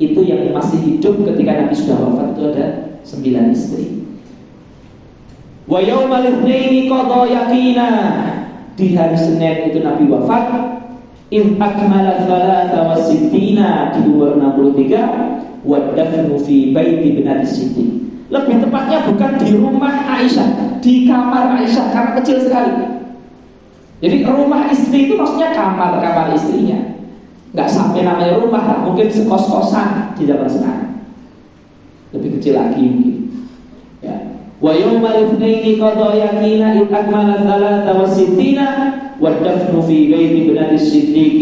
itu yang masih hidup ketika Nabi sudah wafat, itu ada 9 istri. Wa yaumal itsnaini qada yaqina, di hari Senin itu Nabi wafat. In akmala thalatha wa sittina, di umur 63. Wa dafnu fi baiti binati Siddiq, lebih tepatnya bukan di rumah Aisyah, di kamar Aisyah, karena kecil sekali. Jadi rumah istri itu maksudnya kamar istrinya, nggak sampai namanya rumah, mungkin sekos-kosan di zaman sekarang, lebih kecil lagi mungkin. Ya. Wa yaumal itsnaini qada yaqina in akmala thalatha wa sittina wa dafnu fi baiti binati Siddiq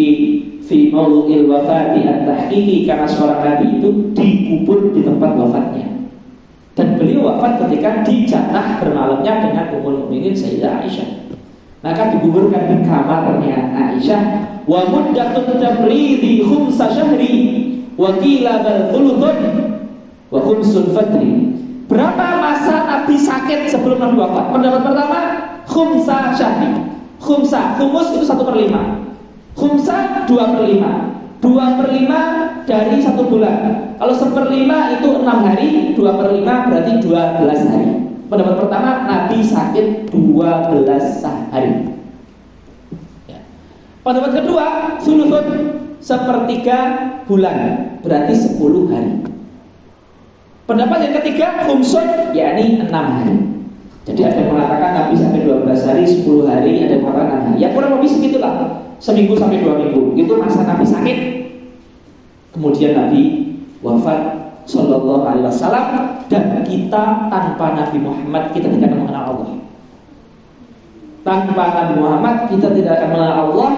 fi mawdu'il wafati at-tahqiqi, karena seorang nabi itu dikubur di tempat wafatnya. Dan beliau wafat ketika dijatah bermalamnya dengan Ummul Mukminin Sayyidah Aisyah. Maka dikuburkan di kamarnya Aisyah. Wa muddatut tabridi khumsa syahri wa qila bal thuluthun wa khumsul fadri. Berapa masa Nabi sakit sebelum Nabi wafat? Pendapat pertama, khumsa syahri. Khumsa, khumus itu 1/5. Khumsa 2/5. 2/5 dari 1 bulan. Kalau 1/5 itu 6 hari, 2/5 berarti 12 hari. Pendapat pertama, Nabi sakit 12 hari. Ya. Pendapat kedua, sulusun, 1/3 bulan, berarti 10 hari. Pendapat yang ketiga, khumsun, yakni 6 hari. Jadi ada yang mengatakan Nabi sampai 12 hari, 10 hari, ada yang mengatakan 6 hari. Ya kurang lebih segitulah, seminggu sampai 2 minggu. Itu masa Nabi sakit. Kemudian Nabi wafat Sallallahu Alaihi Wasallam, dan kita tanpa Nabi Muhammad kita tidak akan mengenal Allah. Tanpa Nabi Muhammad kita tidak akan mengenal Allah.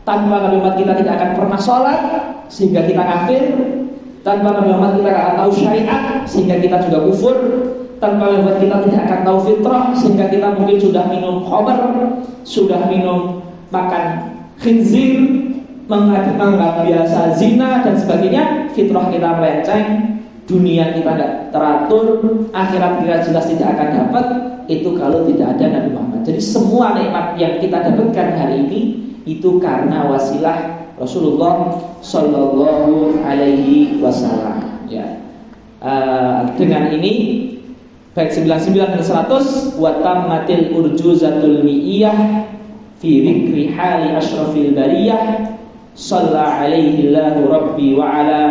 Tanpa Nabi Muhammad kita tidak akan pernah sholat sehingga kita kafir. Tanpa Nabi Muhammad kita tidak akan tahu syariat sehingga kita juga kufur. Tanpa Nabi Muhammad kita tidak akan tahu fitrah sehingga kita mungkin sudah minum khamr, sudah minum makan khinzir, menganggap biasa zina dan sebagainya. Fitrah kita melenceng, dunia kita tidak teratur, akhirat kita jelas tidak akan dapat. Itu kalau tidak ada Nabi Muhammad. Jadi semua nikmat yang kita dapatkan hari ini itu karena wasilah Rasulullah Sallallahu Alaihi Wasallam. Ya. Dengan ini baik 99 dan 100 wa tammatil urjuzatul mi'iyah fi dzikri hali asyrafil bariyah. Shalla alaihi Allahu Rabbi wa ala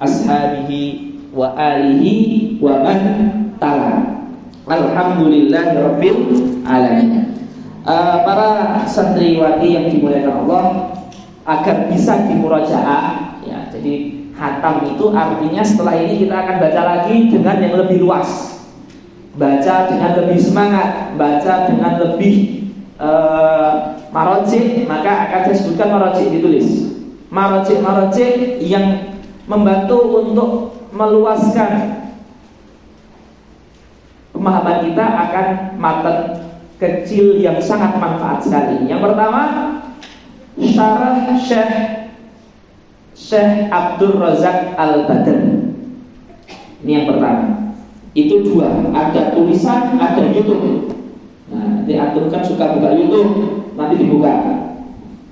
ashabihi wa alihi wa man tala. Alhamdulillahi Rabbil alamin. Para santriwati yang dimuliakan Allah, agar bisa dimurajaah ya. Jadi khatam itu artinya setelah ini kita akan baca lagi dengan yang lebih luas, baca dengan lebih semangat, baca dengan lebih marojik. Maka akan saya sebutkan marojik, ditulis marojik yang membantu untuk meluaskan pemahaman kita akan matan kecil yang sangat manfaat sekali. Yang pertama, syarah Syekh Abdul Razak Al-Badr. Ini yang pertama. Itu 2, ada tulisan, ada YouTube. Nah, nanti antum kan suka buka YouTube, nanti dibuka.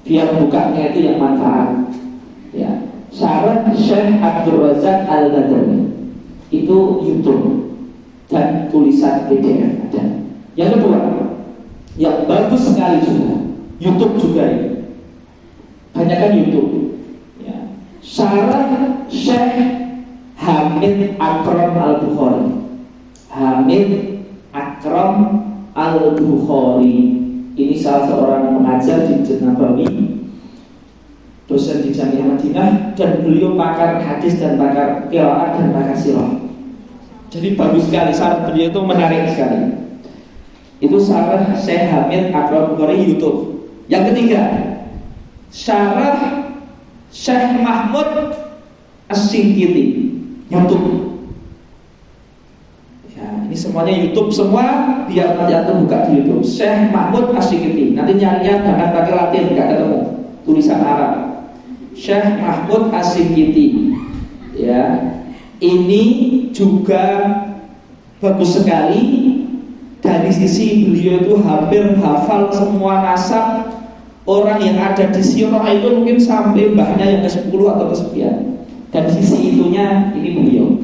Biar bukanya itu yang manfaat. Ya. Syarah Syekh Abdul Razak Al-Badani. Itu YouTube dan tulisan PDF ada. Yang kedua, yang bagus sekali juga, YouTube juga ini. Banyakkan YouTube. Ya. Syarah Syekh Hamid Akram Al-Bukhari. Hamid Akram Al-Bukhari. Ini salah seorang pengajar di Masjid Nabawi, dosen di Jamiah Madinah, dan beliau pakar hadis dan pakar qiraat dan pakar sirah. Jadi bagus sekali, syarah beliau itu menarik sekali. Itu syarah Syekh Hamid Akram Bukhari YouTube. Yang ketiga, syarah Syekh Mahmud As-Singkiti YouTube. Ini semuanya YouTube semua, biar nanti antum buka di YouTube. Syekh Mahmud As-Singkiti. Nanti nyarinya jangan pakai Latin, nggak ketemu. Tulisan Arab. Syekh Mahmud As-Singkiti. Ya, ini juga bagus sekali. Dari sisi beliau itu hampir hafal semua nasab orang yang ada di sirah itu, mungkin sampai mbahnya yang ke-10 atau kesekian. Dan sisi itunya ini beliau.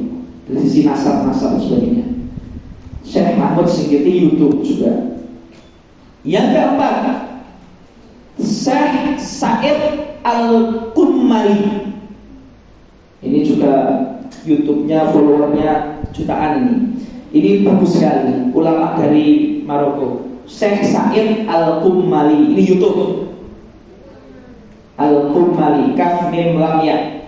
Dari sisi nasab-nasab sebagainya. Syekh Mahmud Singkiti YouTube juga. Yang keempat, Syekh Said Al-Kummali. Ini juga YouTube-nya, followernya jutaan ini. Ini bagus sekali. Ulama dari Maroko. Syekh Said Al-Kummali. Ini YouTube. Al-Kummali, Kaf Mim Lam Ya.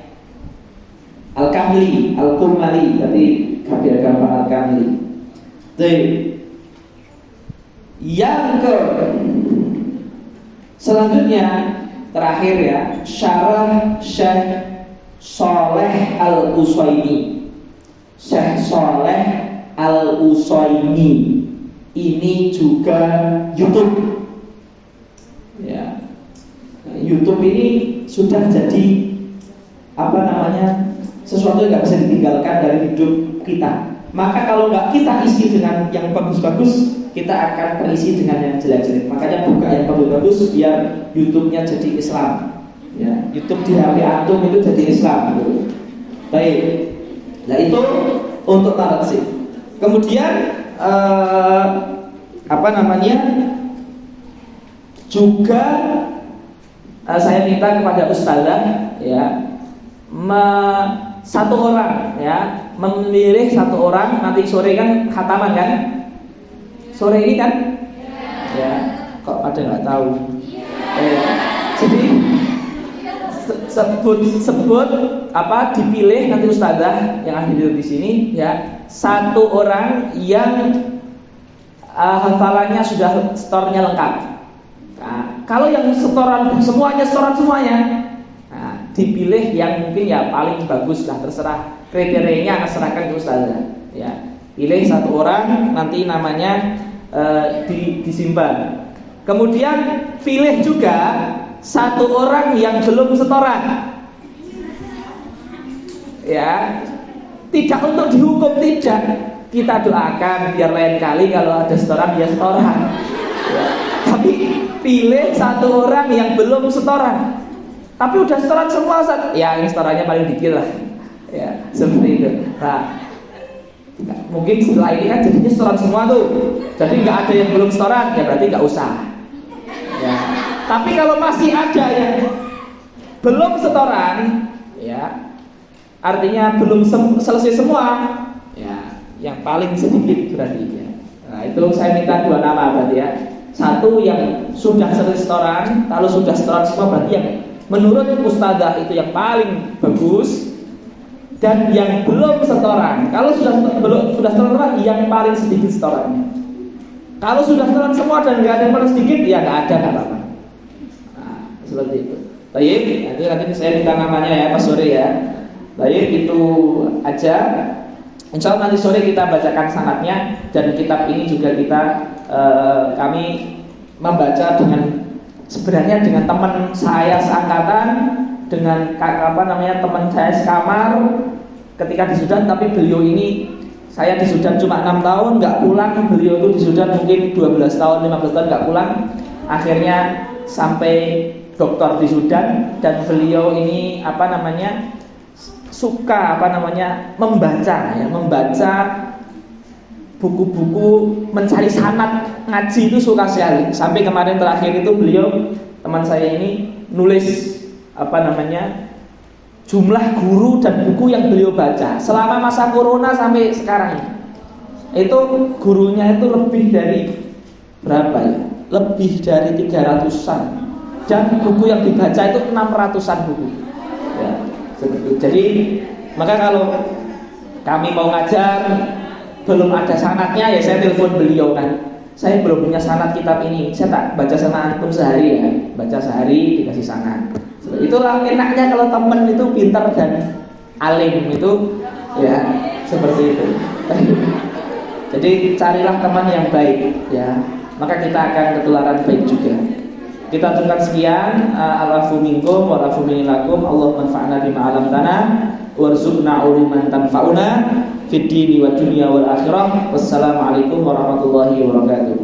Al-Kamli, Al-Kummali. Berarti kabir gambar Al-Kamli. Yang ke selanjutnya terakhir ya, syarah Syekh Saleh Al-Utsaimin. Syekh Saleh Al-Utsaimin ini juga YouTube. Ya. YouTube ini sudah jadi sesuatu yang nggak bisa ditinggalkan dari hidup kita. Maka kalau nggak kita isi dengan yang bagus-bagus, kita akan terisi dengan yang jelek-jelek. Makanya buka yang bagus-bagus biar YouTube-nya jadi Islam. Ya, YouTube di HP antum itu jadi Islam. Baik. Nah itu untuk tarsih. Kemudian juga saya minta kepada ustazah ya, satu orang ya, memilih satu orang. Nanti sore kan khataman kan? Sore ini kan? Ya, kok ada nggak tahu? Jadi sebut dipilih nanti ustazah yang hadir di sini ya, satu orang yang hafalannya sudah setornya lengkap. Nah, kalau yang setoran semuanya, nah, dipilih yang mungkin ya paling bagus lah, terserah kriterianya, serahkan ke ustazah ya. Pilih satu orang, nanti namanya disimpan. Kemudian pilih juga satu orang yang belum setoran ya, tidak untuk dihukum, tidak, kita doakan biar lain kali kalau ada setoran dia setoran ya. Tapi pilih satu orang yang belum setoran, tapi udah setoran semua ya, ini setorannya paling dikit lah ya, seperti itu. Nah, mungkin setelah ini kan jadinya setoran semua tuh, jadi nggak ada yang belum setoran ya, berarti nggak usah ya. Tapi kalau masih ada yang belum setoran ya, artinya belum selesai semua ya, yang paling sedikit berarti ya. Nah itu saya minta dua nama berarti ya. Satu yang sudah selesai setoran, kalau sudah setoran semua berarti yang menurut ustazah itu yang paling bagus. Dan yang belum setoran, kalau sudah setoran yang paling sedikit setorannya. Kalau sudah setoran semua dan nggak ada yang paling sedikit ya nggak apa-apa. Nah, seperti itu. Baik, nanti saya minta namanya ya pas sore ya. Baik, itu aja. Insya Allah nanti sore kita bacakan sanadnya, dan kitab ini juga kami membaca sebenarnya dengan teman saya seangkatan, dengan teman saya sekamar ketika di Sudan. Tapi beliau ini, saya di Sudan cuma 6 tahun nggak pulang, beliau itu di Sudan mungkin 12 tahun 15 tahun nggak pulang. Akhirnya sampai doktor di Sudan, dan beliau ini suka membaca buku-buku, mencari sanad ngaji itu suka sekali. Sampai kemarin terakhir itu beliau, teman saya ini, nulis jumlah guru dan buku yang beliau baca selama masa corona sampai sekarang. Itu gurunya itu lebih dari berapa ya? Lebih dari 300-an. Dan buku yang dibaca itu 600-an buku. Ya, jadi maka kalau kami mau ngajar belum ada sanadnya, ya saya telepon beliau kan. Saya belum punya sanad kitab ini, saya tak baca sanad antum sehari ya. Baca sehari dikasih sanad. Itulah enaknya kalau teman itu pintar dan alim itu, ya seperti itu. Jadi carilah teman yang baik, ya, maka kita akan ketularan baik juga. Kita aturkan sekian. Al-afu minkum wal afu minkum. Allahumma anfa'na bima 'allamtana warzuqna uluman tanfa'una fid dini wad dunya wal akhirah. Wassalamualaikum warahmatullahi wabarakatuh.